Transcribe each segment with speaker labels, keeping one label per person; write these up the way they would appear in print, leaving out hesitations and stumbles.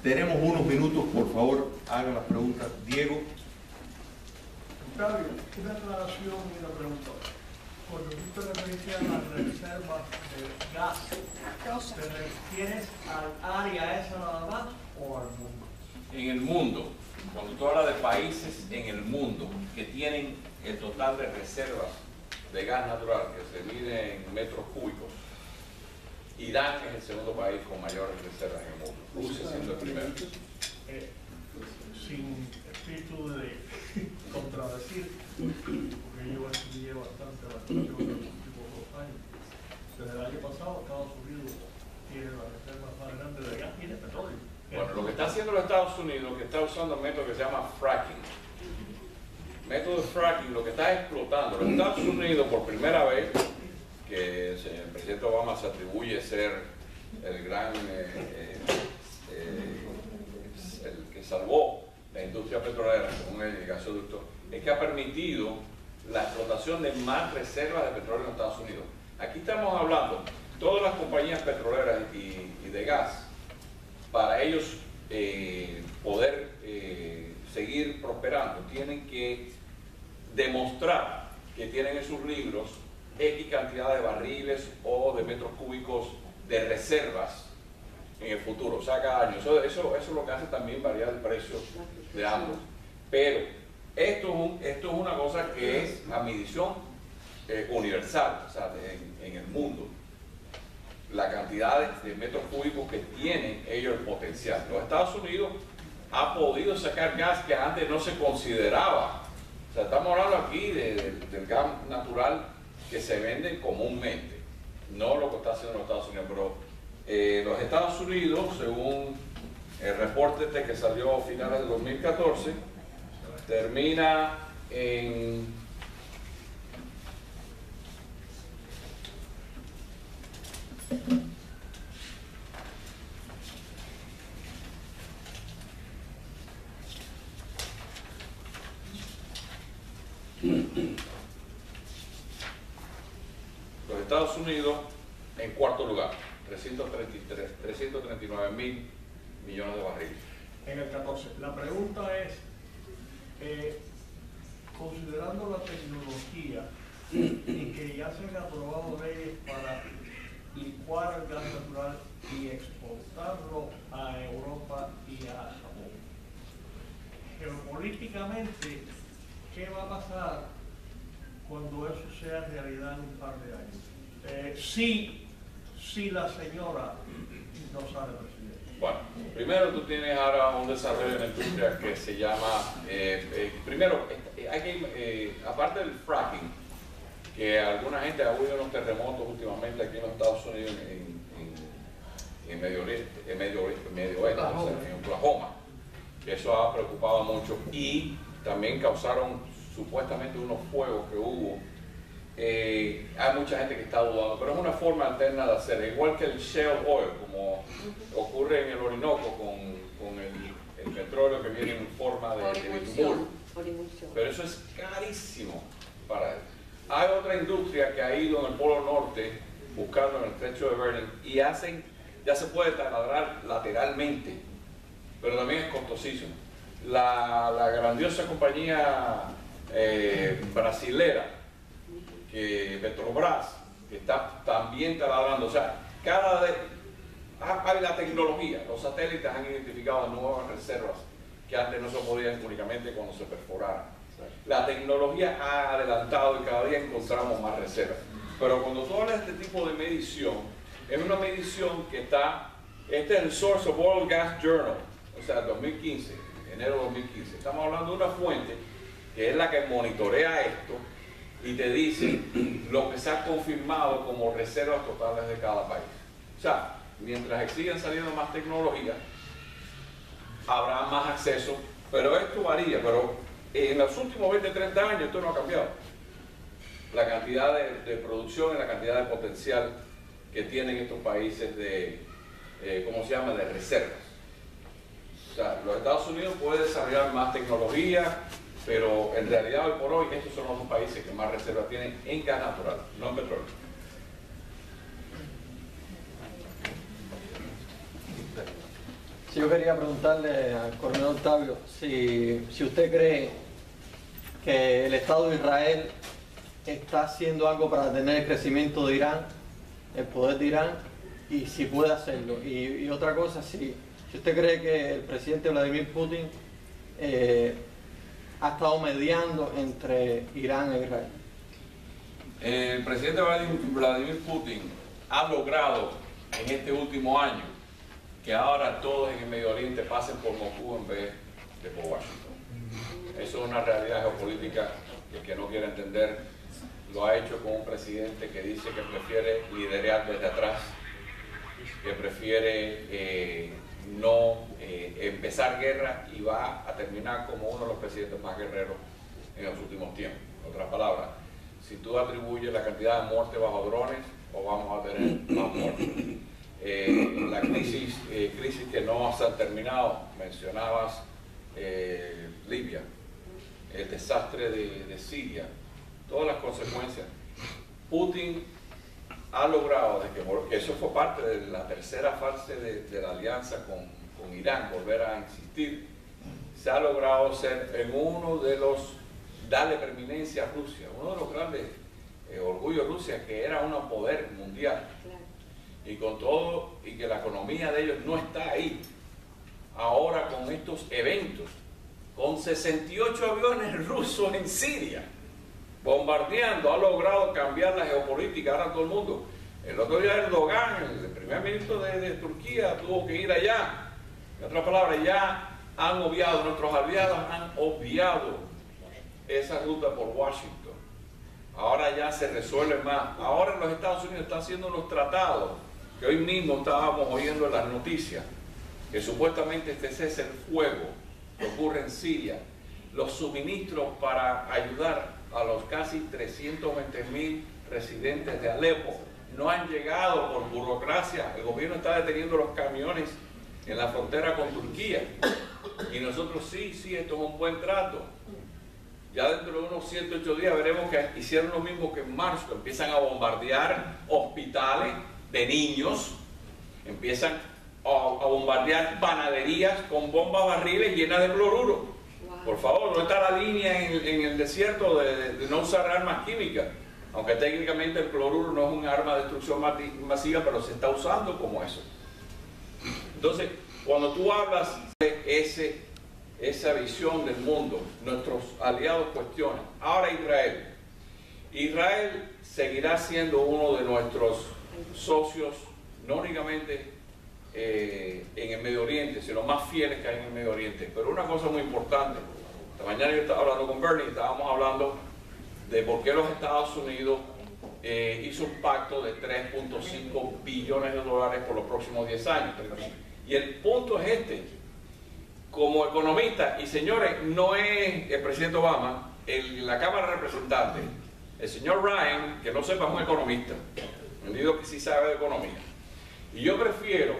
Speaker 1: Tenemos unos minutos, por favor, hagan las preguntas. Diego.
Speaker 2: Octavio, una aclaración y una pregunta. Cuando tú te referías a las reservas de gas, ¿te refieres al área esa nada más o al mundo?
Speaker 3: En el mundo, cuando tú hablas de países en el mundo que tienen el total de reservas de gas natural que se mide en metros cúbicos, Irán es el segundo país con mayores reservas en el mundo, Rusia siendo el primero.
Speaker 2: Sin espíritu de contradecir, porque yo estudié bastante la cuestión en los últimos 2 años. Desde el año pasado Estados Unidos tiene las reservas más grandes de gas y de petróleo.
Speaker 3: Bueno, lo que está haciendo los Estados Unidos, que está usando un método que se llama fracking. Método de fracking, lo que está explotando. Los Estados Unidos, por primera vez, que el presidente Obama se atribuye ser el gran, el que salvó la industria petrolera con el gasoducto, es que ha permitido la explotación de más reservas de petróleo en Estados Unidos. Aquí estamos hablando, todas las compañías petroleras y de gas, para ellos poder seguir prosperando, tienen que demostrar que tienen en sus libros X cantidad de barriles o de metros cúbicos de reservas en el futuro, o sea, cada año. Eso es lo que hace también variar el precio de ambos. Pero esto es una cosa que es a medición universal, o sea, en el mundo. La cantidad de metros cúbicos que tienen ellos el potencial. Los Estados Unidos ha podido sacar gas que antes no se consideraba. O sea, estamos hablando aquí del gas natural que se vende comúnmente, no lo que está haciendo los Estados Unidos, pero los Estados Unidos, según el reporte que salió a finales de 2014, termina en los Estados Unidos en cuarto lugar, 339 mil millones de barriles.
Speaker 2: En el 14. La pregunta es, considerando la tecnología y que ya se han aprobado leyes para licuar el gas natural y exportarlo a Europa y a Japón, geopolíticamente, ¿qué va a pasar cuando eso sea realidad en un par de años? Si la señora no sale presidente.
Speaker 3: Bueno, primero tú tienes ahora un desarrollo en la industria que se llama, primero, hay que, aparte del fracking, que alguna gente ha habido unos terremotos últimamente aquí en los Estados Unidos, en Medio Oeste, o sea, en Oklahoma, que eso ha preocupado mucho, y también causaron supuestamente unos fuegos que hubo. Hay mucha gente que está dudando, pero es una forma alterna de hacer, igual que el shale oil, como ocurre en el Orinoco con el petróleo que viene en forma de bitumul. Pero eso es carísimo para él. Hay otra industria que ha ido en el Polo Norte buscando en el estrecho de Bering y ya se puede taladrar lateralmente, pero también es costosísimo. La grandiosa compañía brasilera, Petrobras, que está también taladrando, o sea, hay la tecnología, los satélites han identificado nuevas reservas que antes no se podían únicamente cuando se perforara. La tecnología ha adelantado y cada día encontramos más reservas. Pero cuando tú hablas de este tipo de medición, es una medición que este es el Source of Oil Gas Journal, o sea, 2015, enero de 2015. Estamos hablando de una fuente que es la que monitorea esto y te dice lo que se ha confirmado como reservas totales de cada país. O sea, mientras sigan saliendo más tecnología, habrá más acceso, pero esto varía. Pero en los últimos 20, 30 años esto no ha cambiado. La cantidad de producción y la cantidad de potencial que tienen estos países de, ¿cómo se llama?, de reservas. O sea, los Estados Unidos pueden desarrollar más tecnología, pero en realidad hoy por hoy estos son los dos países que más reservas tienen en gas natural, no en petróleo.
Speaker 4: Sí, yo quería preguntarle al coronel Octavio si usted cree que el Estado de Israel está haciendo algo para detener el crecimiento de Irán, el poder de Irán, y si puede hacerlo. Y otra cosa, si usted cree que el presidente Vladimir Putin ha estado mediando entre Irán e Israel.
Speaker 3: El presidente Vladimir Putin ha logrado en este último año que ahora todos en el Medio Oriente pasen por Moscú en vez de por Washington. Eso es una realidad geopolítica que el que no quiere entender lo ha hecho con un presidente que dice que prefiere liderar desde atrás, que prefiere no empezar guerra y va a terminar como uno de los presidentes más guerreros en los últimos tiempos. En otras palabras, si tú atribuyes la cantidad de muertes bajo drones, o vamos a tener más muertes. La crisis que no se han terminado, mencionabas Libia, el desastre de Siria, todas las consecuencias. Putin ha logrado, que eso fue parte de la tercera fase de la alianza con Irán, volver a insistir, se ha logrado ser en uno de los, darle preeminencia a Rusia, uno de los grandes orgullos de Rusia, que era un poder mundial. Y con todo, y que la economía de ellos no está ahí. Ahora con estos eventos, con 68 aviones rusos en Siria, bombardeando, ha logrado cambiar la geopolítica. Ahora todo el mundo. El otro día Erdogan, el primer ministro de Turquía, tuvo que ir allá. En otras palabras, ya han obviado, nuestros aliados han obviado esa ruta por Washington. Ahora ya se resuelve más. Ahora los Estados Unidos están haciendo unos tratados que hoy mismo estábamos oyendo en las noticias, que supuestamente este cese el fuego que ocurre en Siria, los suministros para ayudar a los casi 320.000 residentes de Alepo no han llegado por burocracia. El gobierno está deteniendo los camiones en la frontera con Turquía y nosotros sí, esto es un buen trato. Ya dentro de unos 108 días veremos que hicieron lo mismo que en marzo, empiezan a bombardear hospitales de niños, empiezan a bombardear panaderías con bombas barriles llenas de cloruro. Por favor, no está la línea en el desierto de no usar armas químicas, aunque técnicamente el cloruro no es un arma de destrucción masiva, pero se está usando como eso. Entonces, cuando tú hablas de esa visión del mundo, nuestros aliados cuestionan. Ahora Israel seguirá siendo uno de nuestros socios, no únicamente en el Medio Oriente, sino más fieles que hay en el Medio Oriente. Pero una cosa muy importante, esta mañana yo estaba hablando con Bernie, estábamos hablando de por qué los Estados Unidos hizo un pacto de 3.5 billones de dólares por los próximos 10 años. Y el punto es este: como economista, y señores, no es el presidente Obama, la Cámara de Representantes, el señor Ryan, que no sepa, es un economista, entendido que sí sabe de economía. Y yo prefiero,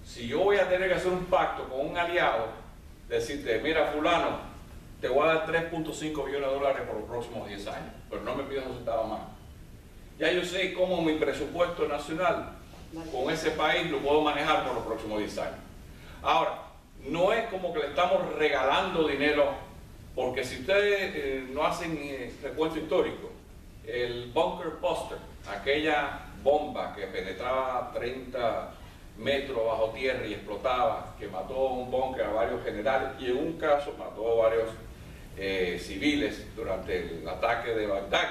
Speaker 3: si yo voy a tener que hacer un pacto con un aliado, decirte, mira fulano, te voy a dar 3.5 billones de dólares por los próximos 10 años, pero no me pidas un centavo más. Ya yo sé cómo mi presupuesto nacional con ese país lo puedo manejar por los próximos 10 años. Ahora, no es como que le estamos regalando dinero, porque si ustedes no hacen recuento histórico, el Bunker Buster, aquella bomba que penetraba 30 metros bajo tierra y explotaba, que mató a un búnker a varios generales y en un caso mató a varios civiles durante el ataque de Bagdad,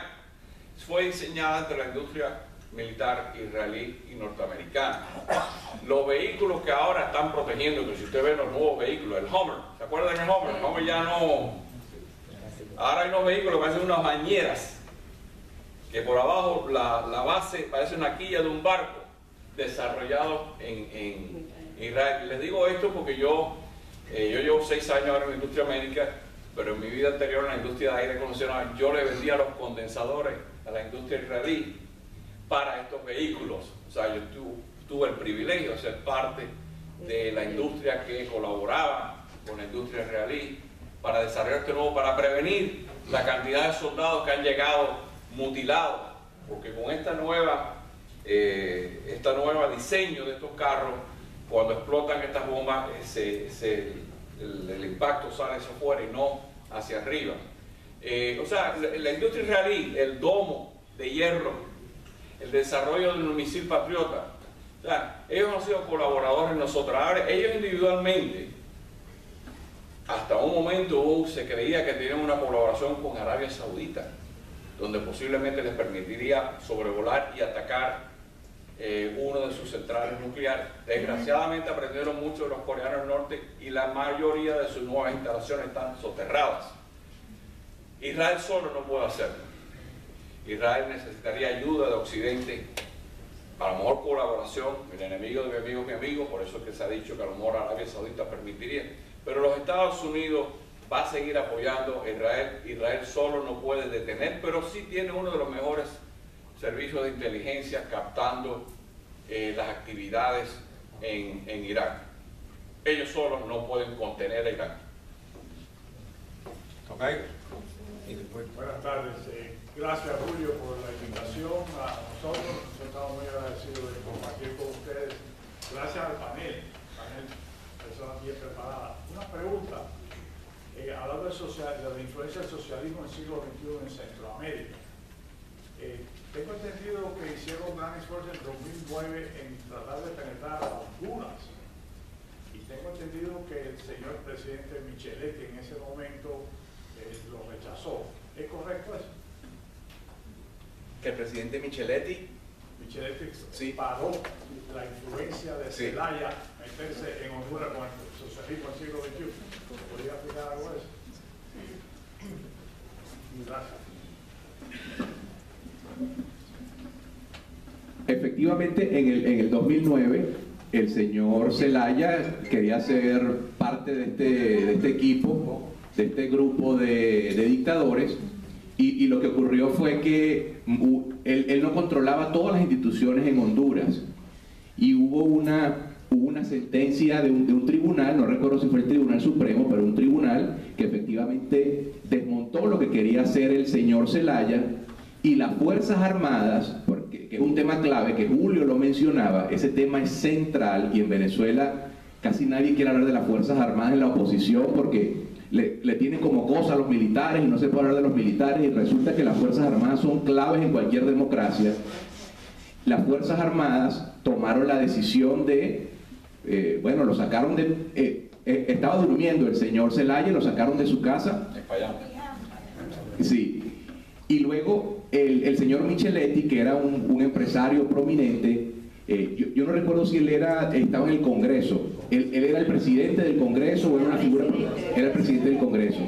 Speaker 3: fue diseñada entre la industria militar israelí y norteamericana. Los vehículos que ahora están protegiendo, que si usted ve los nuevos vehículos, el Hummer, ¿se acuerdan del Hummer? El Hummer ya no... Ahora hay unos vehículos que hacen unas bañeras, que por abajo la base parece una quilla de un barco, desarrollado en Israel. Les digo esto porque yo llevo 6 años ahora en la industria médica, pero en mi vida anterior en la industria de aire acondicionado yo le vendía los condensadores a la industria israelí para estos vehículos. O sea, yo tuve el privilegio de ser parte de la industria que colaboraba con la industria israelí para desarrollar este nuevo, para prevenir la cantidad de soldados que han llegado mutilados, porque con esta nueva diseño de estos carros cuando explotan estas bombas, el impacto sale hacia afuera y no hacia arriba. O sea, la industria israelí, el domo de hierro, el desarrollo de un misil Patriota, o sea, ellos han sido colaboradores de nosotros. Ahora, ellos individualmente, hasta un momento se creía que tenían una colaboración con Arabia Saudita, donde posiblemente les permitiría sobrevolar y atacar uno de sus centrales nucleares. Desgraciadamente aprendieron mucho de los coreanos del norte y la mayoría de sus nuevas instalaciones están soterradas. Israel solo no puede hacerlo. Israel necesitaría ayuda de Occidente, a lo mejor colaboración. El enemigo de mi amigo es mi amigo, por eso es que se ha dicho que a lo mejor Arabia Saudita permitiría. Pero los Estados Unidos va a seguir apoyando a Israel. Israel solo no puede detener, pero sí tiene uno de los mejores servicios de inteligencia captando las actividades en Irak. Ellos solos no pueden contener a Irak.
Speaker 1: Okay. Y después.
Speaker 2: Buenas tardes. Gracias, Julio, por la invitación a nosotros. Estamos muy agradecidos de compartir con ustedes. Gracias al panel, personas bien preparadas. Una pregunta. Hablando de la influencia del socialismo en el siglo XXI en Centroamérica. Tengo entendido que hicieron un gran esfuerzo en 2009 en tratar de penetrar a Honduras. Y tengo entendido que el señor presidente Micheletti en ese momento lo rechazó. ¿Es correcto eso?
Speaker 5: Que el presidente Micheletti
Speaker 2: Sí. Paró la influencia de Zelaya meterse en Honduras con el socialismo del siglo XXI. ¿Podría explicar algo de eso? Gracias.
Speaker 6: Efectivamente, en el 2009, el señor Zelaya quería ser parte de este equipo, de este grupo de dictadores, y lo que ocurrió fue que él no controlaba todas las instituciones en Honduras, y hubo una sentencia de un tribunal, no recuerdo si fue el Tribunal Supremo, pero un tribunal que efectivamente desmontó lo que quería hacer el señor Zelaya, y las Fuerzas Armadas, porque que es un tema clave, que Julio lo mencionaba, ese tema es central, y en Venezuela casi nadie quiere hablar de las Fuerzas Armadas en la oposición porque le tienen como cosa a los militares y no se puede hablar de los militares, y resulta que las Fuerzas Armadas son claves en cualquier democracia. Las Fuerzas Armadas tomaron la decisión de, bueno, lo sacaron de... estaba durmiendo el señor Zelaya, lo sacaron de su casa. Sí. Y luego el señor Micheletti, que era un empresario prominente, yo no recuerdo si él estaba en el Congreso, él era el presidente del Congreso o era una figura, era el presidente del Congreso.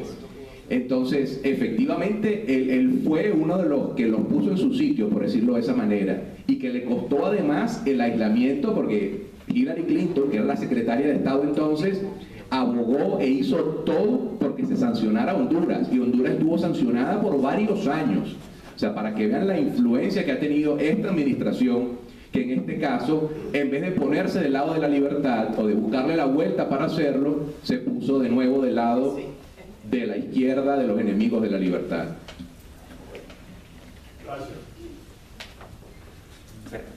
Speaker 6: Entonces, efectivamente, él fue uno de los que los puso en su sitio, por decirlo de esa manera, y que le costó además el aislamiento, porque Hillary Clinton, que era la secretaria de Estado entonces, abogó e hizo todo porque se sancionara Honduras, y Honduras estuvo sancionada por varios años. O sea, para que vean la influencia que ha tenido esta administración, que en este caso, en vez de ponerse del lado de la libertad o de buscarle la vuelta para hacerlo, se puso de nuevo del lado de la izquierda, de los enemigos de la libertad.
Speaker 2: Gracias.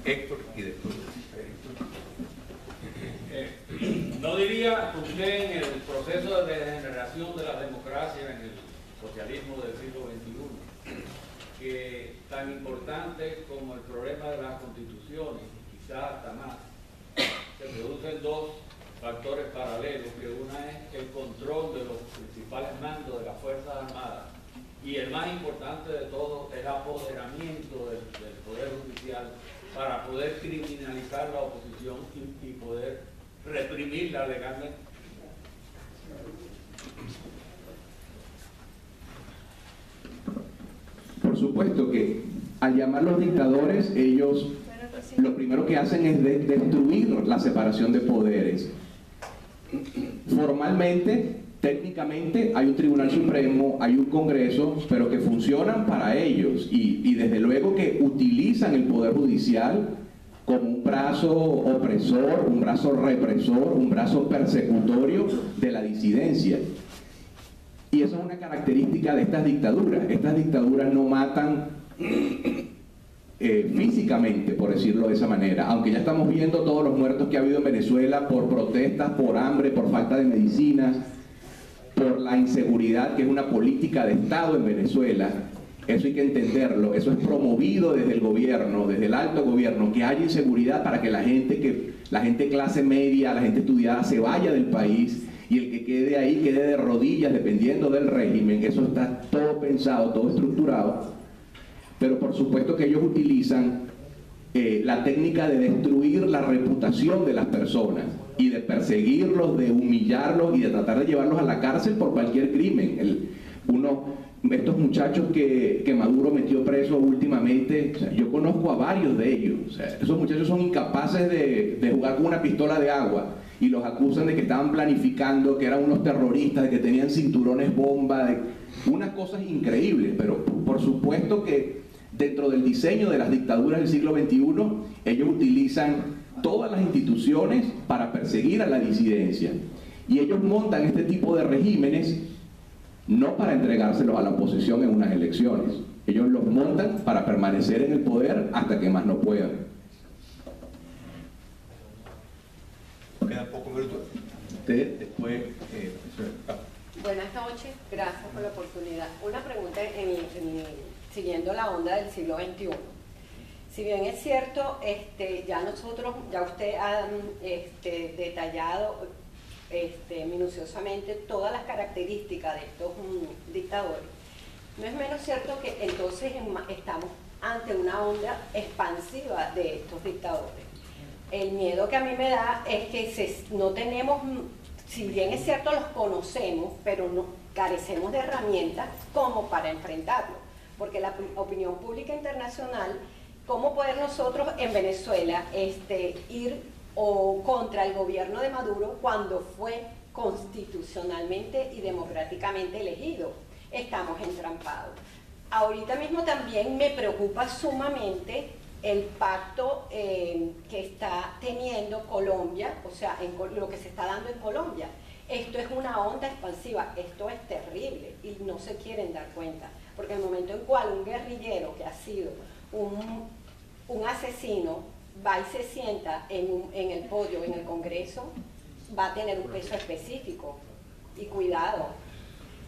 Speaker 1: Héctor y después.
Speaker 7: ¿No diría usted en el proceso de degeneración de la democracia en el socialismo del siglo XXI que tan importante como el problema de las constituciones, quizás hasta más, se producen dos factores paralelos, que una es el control de los principales mandos de las Fuerzas Armadas, y el más importante de todos, el apoderamiento del Poder Judicial para poder criminalizar la oposición y poder reprimirla legalmente.
Speaker 6: Por supuesto que al llamarlos dictadores, ellos lo primero que hacen es destruir la separación de poderes. Formalmente, técnicamente, hay un Tribunal Supremo, hay un Congreso, pero que funcionan para ellos, y desde luego que utilizan el Poder Judicial como un brazo opresor, un brazo represor, un brazo persecutorio de la disidencia. Y eso es una característica de estas dictaduras. Estas dictaduras no matan físicamente, por decirlo de esa manera, aunque ya estamos viendo todos los muertos que ha habido en Venezuela por protestas, por hambre, por falta de medicinas, por la inseguridad, que es una política de Estado en Venezuela. Eso hay que entenderlo, eso es promovido desde el gobierno, desde el alto gobierno, que haya inseguridad para que la gente clase media, la gente estudiada se vaya del país, y el que quede ahí quede de rodillas dependiendo del régimen. Eso está todo pensado, todo estructurado, pero por supuesto que ellos utilizan la técnica de destruir la reputación de las personas y de perseguirlos, de humillarlos y de tratar de llevarlos a la cárcel por cualquier crimen. Estos muchachos que Maduro metió preso últimamente, o sea, yo conozco a varios de ellos, o sea, esos muchachos son incapaces de jugar con una pistola de agua y los acusan de que estaban planificando, que eran unos terroristas, de que tenían cinturones bomba, de unas cosas increíbles. Pero por supuesto que dentro del diseño de las dictaduras del siglo XXI, ellos utilizan todas las instituciones para perseguir a la disidencia, y ellos montan este tipo de regímenes no para entregárselos a la oposición en unas elecciones. Ellos los montan para permanecer en el poder hasta que más no puedan.
Speaker 1: Quedan pocos minutos.
Speaker 6: Usted después...
Speaker 8: Buenas noches, gracias por la oportunidad. Una pregunta siguiendo la onda del siglo XXI. Si bien es cierto, ya usted ha detallado minuciosamente todas las características de estos dictadores, no es menos cierto que entonces estamos ante una onda expansiva de estos dictadores. El miedo que a mí me da es que no tenemos, si bien es cierto los conocemos, pero no carecemos de herramientas como para enfrentarlo, porque la opinión pública internacional, ¿cómo poder nosotros en Venezuela ir contra el gobierno de Maduro cuando fue constitucionalmente y democráticamente elegido? Estamos entrampados. Ahorita mismo también me preocupa sumamente el pacto que está teniendo Colombia, o sea, lo que se está dando en Colombia. Esto es una onda expansiva, esto es terrible y no se quieren dar cuenta, porque el momento en cual un guerrillero que ha sido un asesino va y se sienta en el podio, en el Congreso, va a tener un peso específico. Y cuidado,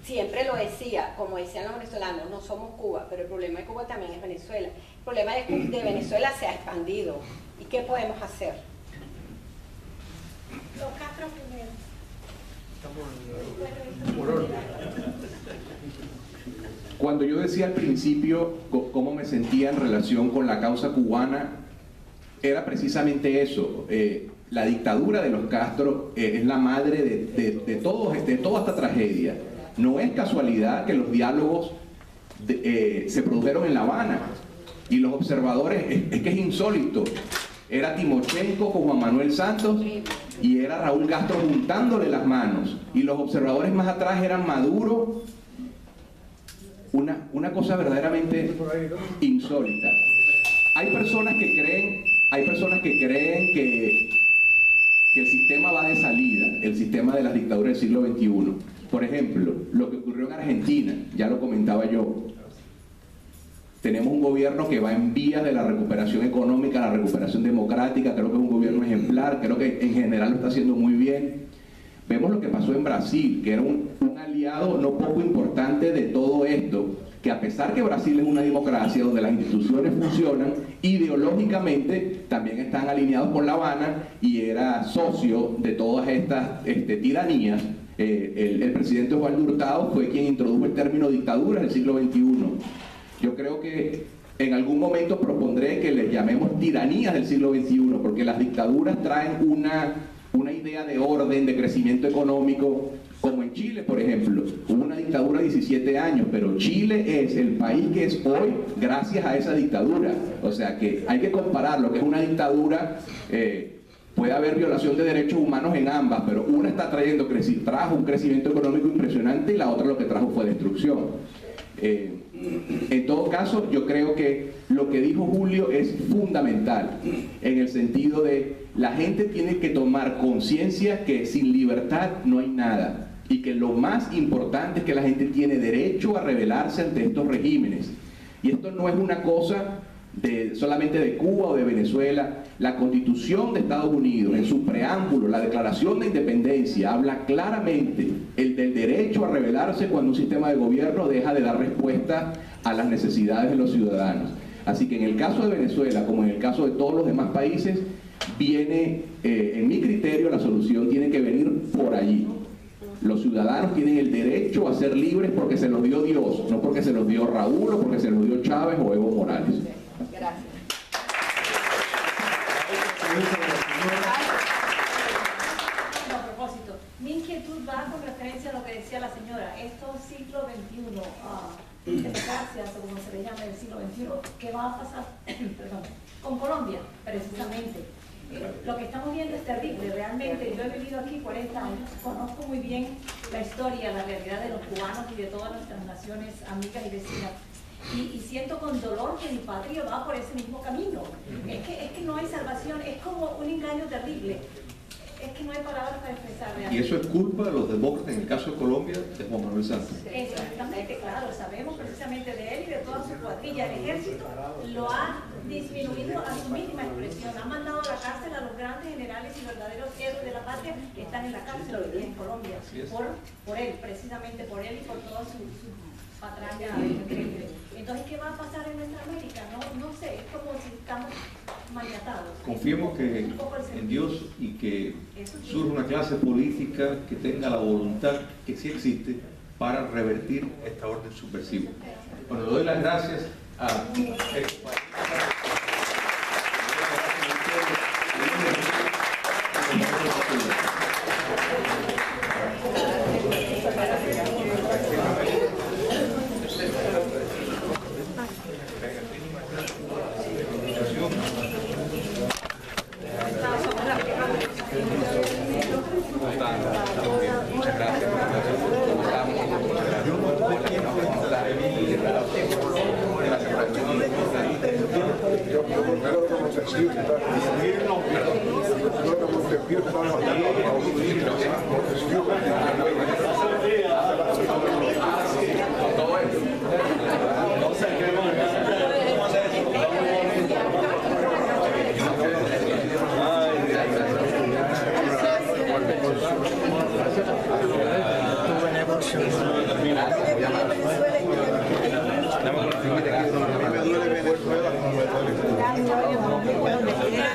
Speaker 8: siempre lo decía, como decían los venezolanos, no somos Cuba, pero el problema de Cuba también es Venezuela. El problema de Venezuela se ha expandido. ¿Y qué podemos hacer?
Speaker 9: Los Castro primero.
Speaker 6: Cuando yo decía al principio cómo me sentía en relación con la causa cubana, era precisamente eso. La dictadura de los Castro es la madre de toda esta tragedia. No es casualidad que los diálogos se produjeron en La Habana, y los observadores, es que es insólito. Era Timochenko con Juan Manuel Santos y era Raúl Castro juntándole las manos, y los observadores más atrás eran Maduro. Una cosa verdaderamente insólita. Hay personas que creen que el sistema va de salida, el sistema de las dictaduras del siglo XXI. Por ejemplo, lo que ocurrió en Argentina, ya lo comentaba yo. Tenemos un gobierno que va en vías de la recuperación económica, la recuperación democrática. Creo que es un gobierno ejemplar, creo que en general lo está haciendo muy bien. Vemos lo que pasó en Brasil, que era un aliado no poco importante de todo esto, que a pesar que Brasil es una democracia donde las instituciones funcionan, ideológicamente también están alineados con La Habana, y era socio de todas estas tiranías. El presidente Osvaldo Hurtado fue quien introdujo el término dictadura en el siglo XXI. Yo creo que en algún momento propondré que les llamemos tiranías del siglo XXI, porque las dictaduras traen una idea de orden, de crecimiento económico, como en Chile, por ejemplo. Hubo una dictadura de 17 años, pero Chile es el país que es hoy gracias a esa dictadura. O sea que hay que comparar lo que es una dictadura. Puede haber violación de derechos humanos en ambas, pero una está trajo un crecimiento económico impresionante, y la otra lo que trajo fue destrucción. En todo caso, yo creo que lo que dijo Julio es fundamental, en el sentido de la gente tiene que tomar conciencia que sin libertad no hay nada, y que lo más importante es que la gente tiene derecho a rebelarse ante estos regímenes. Y esto no es una cosa solamente de Cuba o de Venezuela. La Constitución de Estados Unidos, en su preámbulo, la Declaración de Independencia, habla claramente del derecho a rebelarse cuando un sistema de gobierno deja de dar respuesta a las necesidades de los ciudadanos. Así que en el caso de Venezuela, como en el caso de todos los demás países, viene, en mi criterio, la solución tiene que venir por allí. Los ciudadanos tienen el derecho a ser libres porque se los dio Dios, no porque se los dio Raúl o porque se los dio Chávez o Evo Morales.
Speaker 8: Gracias.
Speaker 9: A propósito, mi inquietud va con referencia a lo que decía la señora, estos siglo XXI, democracias o como se le llama el siglo XXI, ¿qué va a pasar perdón, con Colombia, precisamente? Lo que estamos viendo es terrible, realmente. Yo he vivido aquí 40 años, conozco muy bien la historia, la realidad de los cubanos y de todas nuestras naciones amigas y vecinas. Y siento con dolor que mi patria va por ese mismo camino. Es que no hay salvación, es como un engaño terrible. Es que no hay palabras para expresar realmente.
Speaker 1: Y eso es culpa de los demócratas, en el caso de Colombia, de Juan Manuel Santos.
Speaker 9: Exactamente, claro, sabemos precisamente de él y de toda su cuadrilla. El ejército lo ha disminuido a su mínima expresión. Ha mandado a la cárcel a los grandes generales y verdaderos héroes de la patria que están en la cárcel hoy día en Colombia. Por él, precisamente por él y por toda su patraña increíble. Entonces, ¿qué va a pasar en nuestra América? No sé, es como si estamos maniatados.
Speaker 1: Confiemos que en Dios y que surja una clase política que tenga la voluntad, que sí existe, para revertir esta orden subversiva. Bueno, le doy las gracias a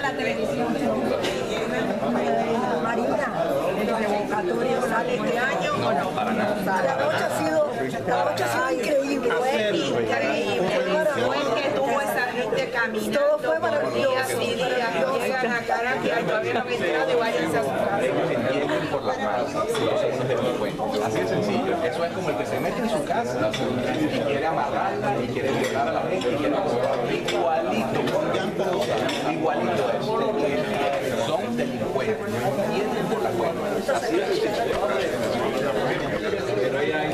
Speaker 10: la televisión. Marina, ¿el revocatorio sale este año o no? Para nada. La noche ha sido increíble. Fue increíble. Fue que tuvo esa gente caminando. Todo fue maravilloso. Llegan a Caracas y todavía no han entrado y váyanse a su casa.
Speaker 5: Por las manos, así de sencillo. Eso es como el que se mete en su casa y quiere amarrarla y quiere violar a la gente y quiere igualito eso. Son delincuentes, vienen por la cuenta. Así de sencillo. Pero ella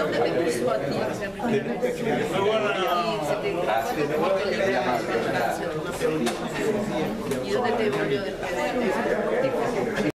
Speaker 11: dónde te puso a ti? ¿Y dónde te volvió después?